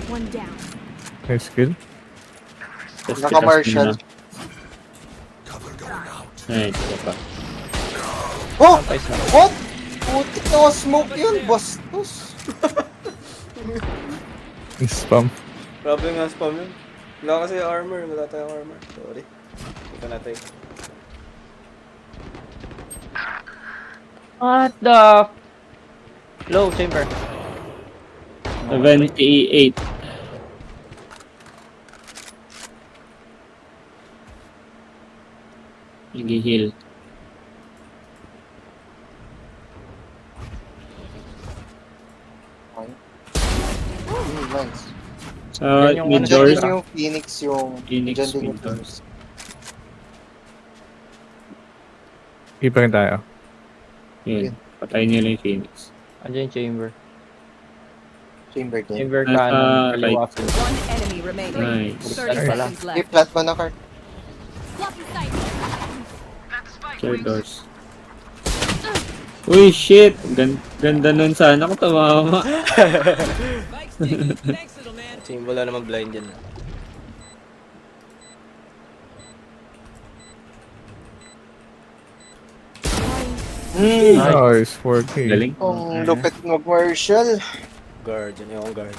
One down. Nice kill. Tapos Naka-Marshall. Nice, ito pa. Oh! Nice na. What? Putik na smoke yun, bastos. Spam. Grabe nga spam yun. Wala kasi armor. Wala tayong armor. Sorry. Ito natin. What the... Low chamber. 78. Nag-heal. Nice. So, Yan yung mid ano, doors. Dyan din yung Phoenix yung... Phoenix dyan din mid yung doors. Keeper rin tayo. Yun. Patayin nyo lang yung Phoenix. Andiyan yung chamber. chamber din. Chamber Nasa cannon. right. Kaliwa ko. One enemy remaining. Nice. 30 Pala. seconds left. I-flat mo na, Kurt. Lucky sight. Clear doors. Uy, shit! Ganda nun sana kung tumama. Team, wala naman blind dyan. Nice, 4K. Galing. Ang lupit mag-Marshall. Guard, yan yung guard.